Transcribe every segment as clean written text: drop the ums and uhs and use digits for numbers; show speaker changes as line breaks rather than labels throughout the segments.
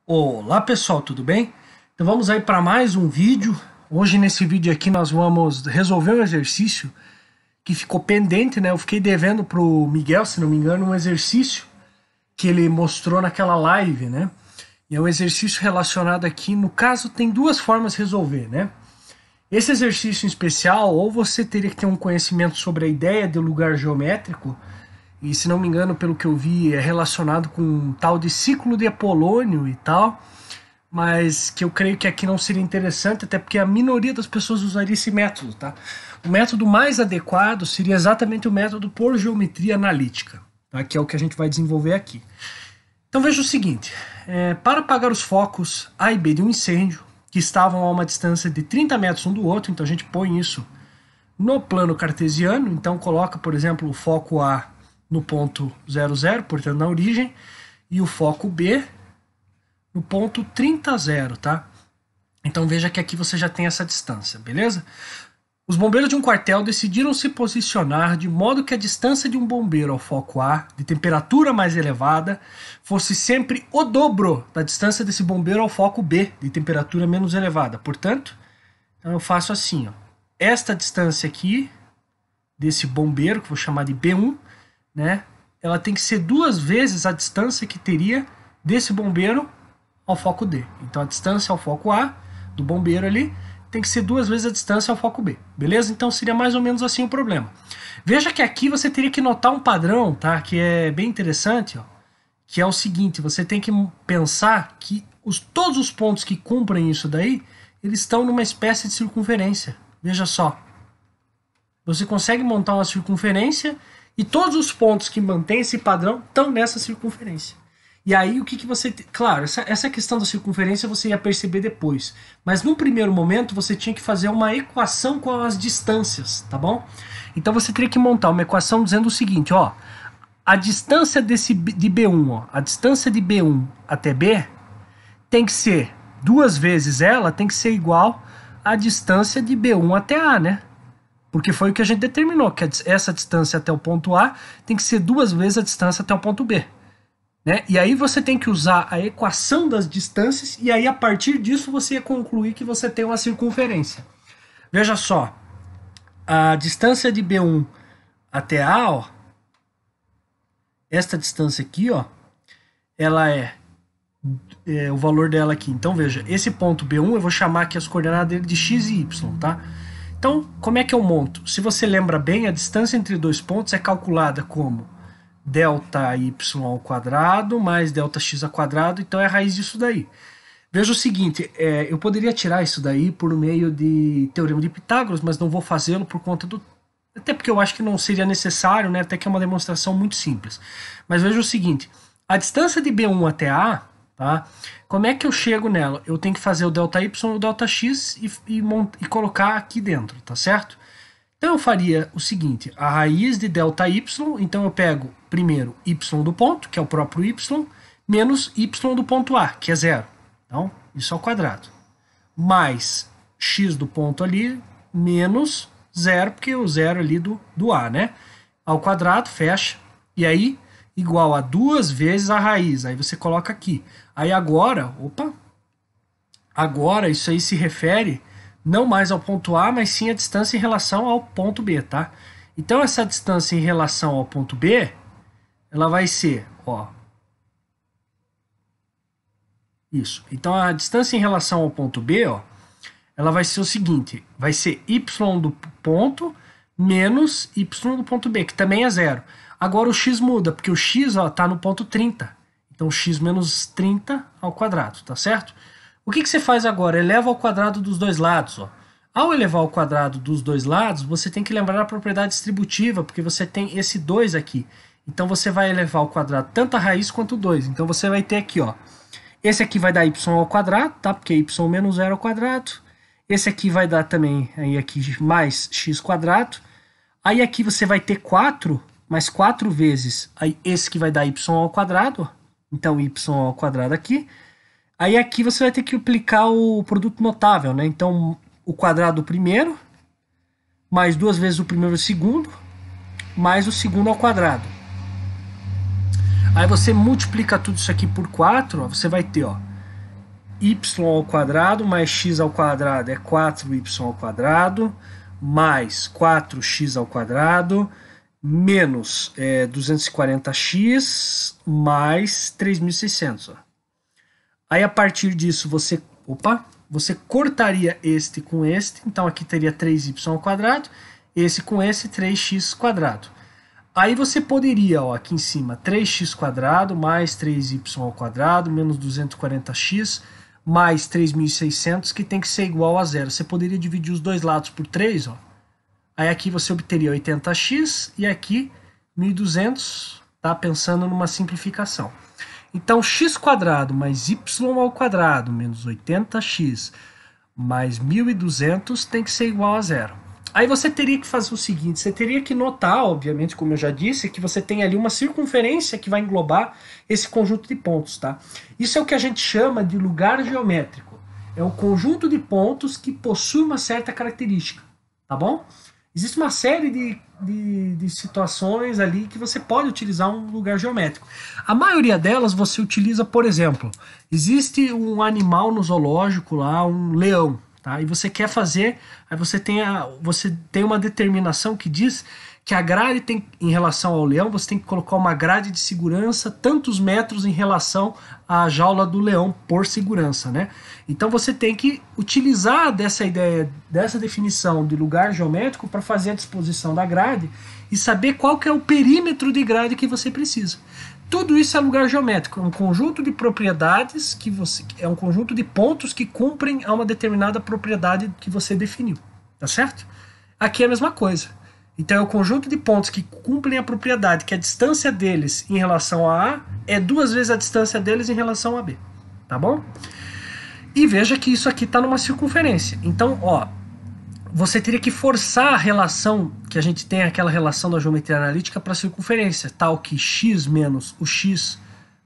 Olá pessoal, tudo bem? Então vamos aí para mais um vídeo. Hoje nesse vídeo aqui nós vamos resolver um exercício que ficou pendente, né? Eu fiquei devendo pro Miguel, se não me engano, um exercício que ele mostrou naquela live, né? E é um exercício relacionado aqui, no caso tem duas formas de resolver, né? Esse exercício em especial, ou você teria que ter um conhecimento sobre a ideia de lugar geométrico, e se não me engano, pelo que eu vi, é relacionado com um tal de ciclo de Apolônio e tal, mas que eu creio que aqui não seria interessante, até porque a minoria das pessoas usaria esse método, tá? O método mais adequado seria exatamente o método por geometria analítica, tá? Que é o que a gente vai desenvolver aqui. Então veja o seguinte, para apagar os focos A e B de um incêndio, que estavam a uma distância de 30 metros um do outro, então a gente põe isso no plano cartesiano, então coloca, por exemplo, o foco A no ponto 00, portanto na origem, e o foco B no ponto 30, 0, tá? Então veja que aqui você já tem essa distância, beleza? Os bombeiros de um quartel decidiram se posicionar de modo que a distância de um bombeiro ao foco A, de temperatura mais elevada, fosse sempre o dobro da distância desse bombeiro ao foco B, de temperatura menos elevada. Portanto, então eu faço assim, ó. Esta distância aqui, desse bombeiro, que eu vou chamar de B1, né, ela tem que ser duas vezes a distância que teria desse bombeiro ao foco D. Então a distância ao foco A, do bombeiro ali, tem que ser duas vezes a distância ao foco B, beleza? Então seria mais ou menos assim o problema. Veja que aqui você teria que notar um padrão, tá? Que é bem interessante, ó, que é o seguinte, você tem que pensar que todos os pontos que cumprem isso daí, eles estão numa espécie de circunferência. Veja só. Você consegue montar uma circunferência e todos os pontos que mantêm esse padrão estão nessa circunferência. E aí o que você... Claro, essa questão da circunferência você ia perceber depois. Mas num primeiro momento você tinha que fazer uma equação com as distâncias, tá bom? Então você teria que montar uma equação dizendo o seguinte, ó. A distância de B1, ó, a distância de B1 até B tem que ser duas vezes ela, tem que ser igual à distância de B1 até A, né? Porque foi o que a gente determinou, que essa distância até o ponto A tem que ser duas vezes a distância até o ponto B. Né? E aí você tem que usar a equação das distâncias e aí a partir disso você ia concluir que você tem uma circunferência. Veja só, a distância de B1 até A, ó, esta distância aqui, ó, ela é o valor dela aqui. Então veja, esse ponto B1 eu vou chamar aqui as coordenadas dele de x e y, tá? Então, como é que eu monto? Se você lembra bem, a distância entre dois pontos é calculada como delta y ao quadrado mais delta x ao quadrado, então é a raiz disso daí. Veja o seguinte, eu poderia tirar isso daí por meio de teorema de Pitágoras, mas não vou fazê-lo por conta do... Até porque eu acho que não seria necessário, né? Até que é uma demonstração muito simples. Mas veja o seguinte, a distância de B1 até A, tá? Como é que eu chego nela? Eu tenho que fazer o delta y e o delta x e colocar aqui dentro, tá certo? Então eu faria o seguinte, a raiz de delta y, então eu pego primeiro y do ponto, que é o próprio y, menos y do ponto A, que é 0. Então, isso ao quadrado. Mais x do ponto ali, menos 0, porque é o 0 ali do A, né? Ao quadrado, fecha, e aí igual a duas vezes a raiz. Aí você coloca aqui. Aí agora, agora isso aí se refere não mais ao ponto A, mas sim a distância em relação ao ponto B, tá? Então essa distância em relação ao ponto B, ela vai ser, ó, isso. Então a distância em relação ao ponto B, ó, ela vai ser o seguinte, vai ser y do ponto menos y do ponto B, que também é 0. Agora o x muda, porque o x está no ponto 30. Então x menos 30 ao quadrado, tá certo? O que você faz agora? Eleva ao quadrado dos dois lados. Ó. Ao elevar ao quadrado dos dois lados, você tem que lembrar a propriedade distributiva, porque você tem esse 2 aqui. Então você vai elevar ao quadrado tanto a raiz quanto o 2. Então você vai ter aqui, ó. Esse aqui vai dar y ao quadrado, tá? Porque y menos 0 ao quadrado. Esse aqui vai dar também aí aqui mais x quadrado. Aí aqui você vai ter 4, mais 4 vezes aí esse que vai dar y ao quadrado. Então y ao quadrado aqui. Aí aqui você vai ter que aplicar o produto notável, né? Então o quadrado do primeiro, mais duas vezes o primeiro e o segundo, mais o segundo ao quadrado. Aí você multiplica tudo isso aqui por 4, ó, você vai ter, ó, y ao quadrado mais x ao quadrado é 4y ao quadrado, mais 4x ao quadrado, menos 240x, mais 3.600. Ó. Aí, a partir disso, você cortaria este com este, então aqui teria 3y ao quadrado, esse com esse, 3x quadrado. Aí você poderia, ó, aqui em cima, 3x quadrado mais 3y ao quadrado menos 240x mais 3.600, que tem que ser igual a zero. Você poderia dividir os dois lados por 3, ó. Aí aqui você obteria 80x e aqui 1.200, tá? Pensando numa simplificação. Então, x quadrado mais y ao quadrado menos 80x mais 1.200 tem que ser igual a zero. Aí você teria que fazer o seguinte, você teria que notar, obviamente, como eu já disse, que você tem ali uma circunferência que vai englobar esse conjunto de pontos, tá? Isso é o que a gente chama de lugar geométrico. É um conjunto de pontos que possui uma certa característica, tá bom? Existe uma série de situações ali que você pode utilizar um lugar geométrico. A maioria delas você utiliza, por exemplo, existe um animal no zoológico lá, um leão, tá? E você quer fazer, aí você tem uma determinação que diz que a grade tem, em relação ao leão, você tem que colocar uma grade de segurança tantos metros em relação à jaula do leão por segurança, né? Então você tem que utilizar dessa ideia, dessa definição de lugar geométrico para fazer a disposição da grade e saber qual que é o perímetro de grade que você precisa. Tudo isso é lugar geométrico, é um conjunto de propriedades é um conjunto de pontos que cumprem a uma determinada propriedade que você definiu, tá certo? Aqui é a mesma coisa. Então é o conjunto de pontos que cumprem a propriedade, que a distância deles em relação a A é 2 vezes a distância deles em relação a B, tá bom? E veja que isso aqui está numa circunferência. Então, ó, você teria que forçar a relação, que a gente tem aquela relação da geometria analítica para a circunferência, tal que x menos o x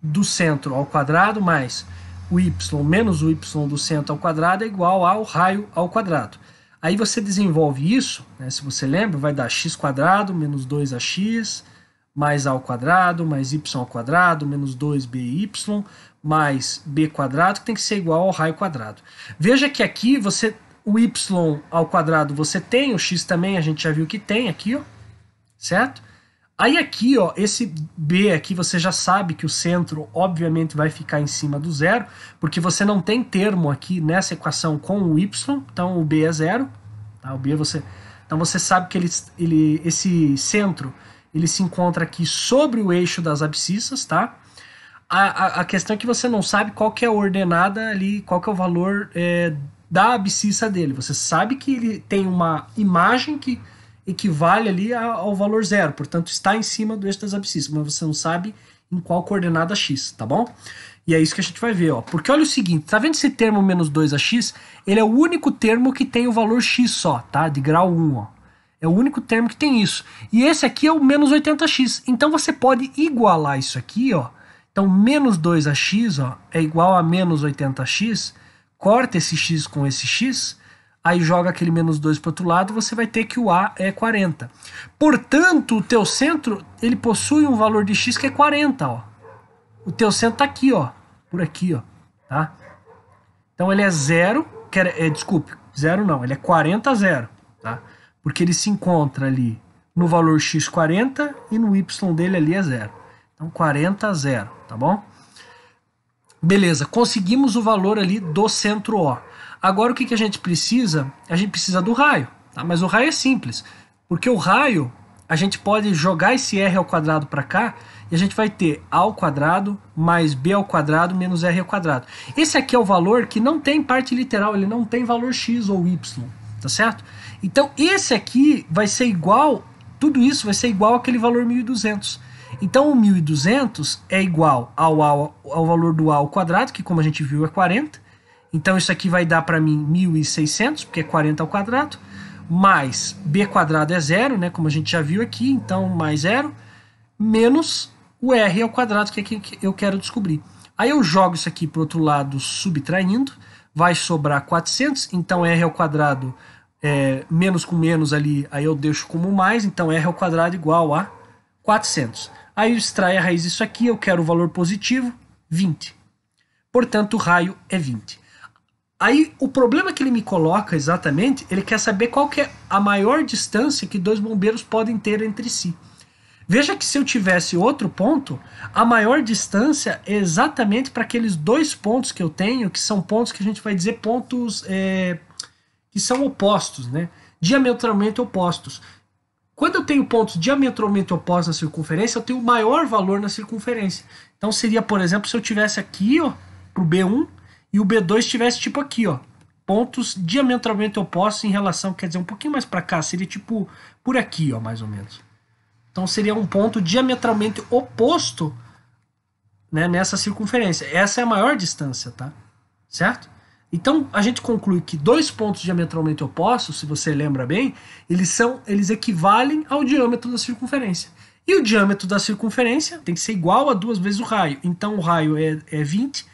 do centro ao quadrado mais o y menos o y do centro ao quadrado é igual ao raio ao quadrado. Aí você desenvolve isso, né, se você lembra, vai dar x quadrado menos 2ax mais a ao quadrado mais y ao quadrado menos 2by mais b quadrado, que tem que ser igual ao raio quadrado. Veja que aqui o y ao quadrado você tem, o x também a gente já viu que tem aqui, ó, certo? Aí aqui, ó, esse b aqui você já sabe que o centro obviamente vai ficar em cima do zero, porque você não tem termo aqui nessa equação com o y, então o b é zero, tá? O b então você sabe que esse centro ele se encontra aqui sobre o eixo das abscissas, tá? A questão é que você não sabe qual que é a ordenada ali, qual que é o valor da abscissa dele. Você sabe que ele tem uma imagem que equivale ali ao valor zero, portanto está em cima do eixo das abscissas, mas você não sabe em qual coordenada x, tá bom? E é isso que a gente vai ver, ó. Porque olha o seguinte, tá vendo esse termo menos 2ax? Ele é o único termo que tem o valor x só, tá? De grau 1, ó. É o único termo que tem isso. E esse aqui é o menos 80x. Então você pode igualar isso aqui, ó. Então menos 2ax, ó, é igual a menos 80x. Corta esse x com esse x, aí joga aquele menos 2 para o outro lado, você vai ter que o A é 40. Portanto, o teu centro, ele possui um valor de x que é 40, ó. O teu centro está aqui, ó, por aqui, ó, tá? Então ele é zero, desculpe, zero não, ele é 40, zero, tá? Porque ele se encontra ali no valor x 40 e no y dele ali é zero. Então 40, zero, tá bom? Beleza, conseguimos o valor ali do centro O. Agora o que a gente precisa? A gente precisa do raio, tá? Mas o raio é simples, porque o raio, a gente pode jogar esse r ao quadrado para cá e a gente vai ter a ao quadrado mais b ao quadrado menos r ao quadrado. Esse aqui é o valor que não tem parte literal, ele não tem valor x ou y, tá certo? Então esse aqui vai ser igual, tudo isso vai ser igual àquele valor 1.200. Então o 1.200 é igual ao valor do a ao quadrado, que como a gente viu é 40. Então isso aqui vai dar para mim 1.600, porque é 40 ao quadrado, mais b quadrado é zero, né, como a gente já viu aqui, então mais zero, menos o r ao quadrado, que é que eu quero descobrir. Aí eu jogo isso aqui para o outro lado subtraindo, vai sobrar 400, então r ao quadrado menos com menos ali, aí eu deixo como mais, então r ao quadrado igual a 400. Aí eu extraio a raiz disso aqui, eu quero o valor positivo, 20. Portanto, o raio é 20. Aí o problema que ele me coloca exatamente, ele quer saber qual que é a maior distância que dois bombeiros podem ter entre si. Veja que se eu tivesse outro ponto, a maior distância é exatamente para aqueles dois pontos que eu tenho, que são pontos que a gente vai dizer pontos que são opostos, né? Diametralmente opostos. Quando eu tenho pontos diametralmente opostos na circunferência, eu tenho maior valor na circunferência. Então seria, por exemplo, se eu tivesse aqui, ó, pro B1 e o B2 estivesse tipo aqui, ó, pontos diametralmente opostos em relação, quer dizer, um pouquinho mais para cá, seria tipo por aqui, ó, mais ou menos. Então seria um ponto diametralmente oposto, né, nessa circunferência. Essa é a maior distância, tá? Certo? Então a gente conclui que dois pontos diametralmente opostos, se você lembra bem, eles equivalem ao diâmetro da circunferência. E o diâmetro da circunferência tem que ser igual a 2 vezes o raio. Então o raio é 20,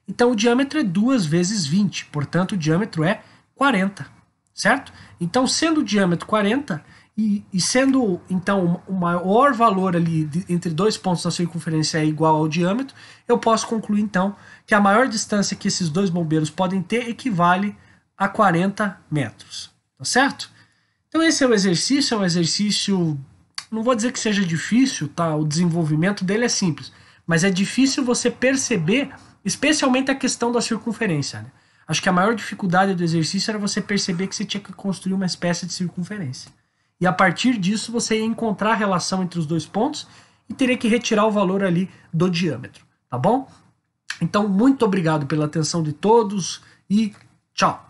então o diâmetro é 2 vezes 20, portanto o diâmetro é 40, certo? Então sendo o diâmetro 40 e sendo então o maior valor ali entre dois pontos da circunferência é igual ao diâmetro, eu posso concluir então que a maior distância que esses dois bombeiros podem ter equivale a 40 metros, tá certo? Então esse é um exercício, não vou dizer que seja difícil, tá? O desenvolvimento dele é simples, mas é difícil você perceber, especialmente a questão da circunferência, né? Acho que a maior dificuldade do exercício era você perceber que você tinha que construir uma espécie de circunferência. E a partir disso você ia encontrar a relação entre os dois pontos e teria que retirar o valor ali do diâmetro, tá bom? Então, muito obrigado pela atenção de todos e tchau!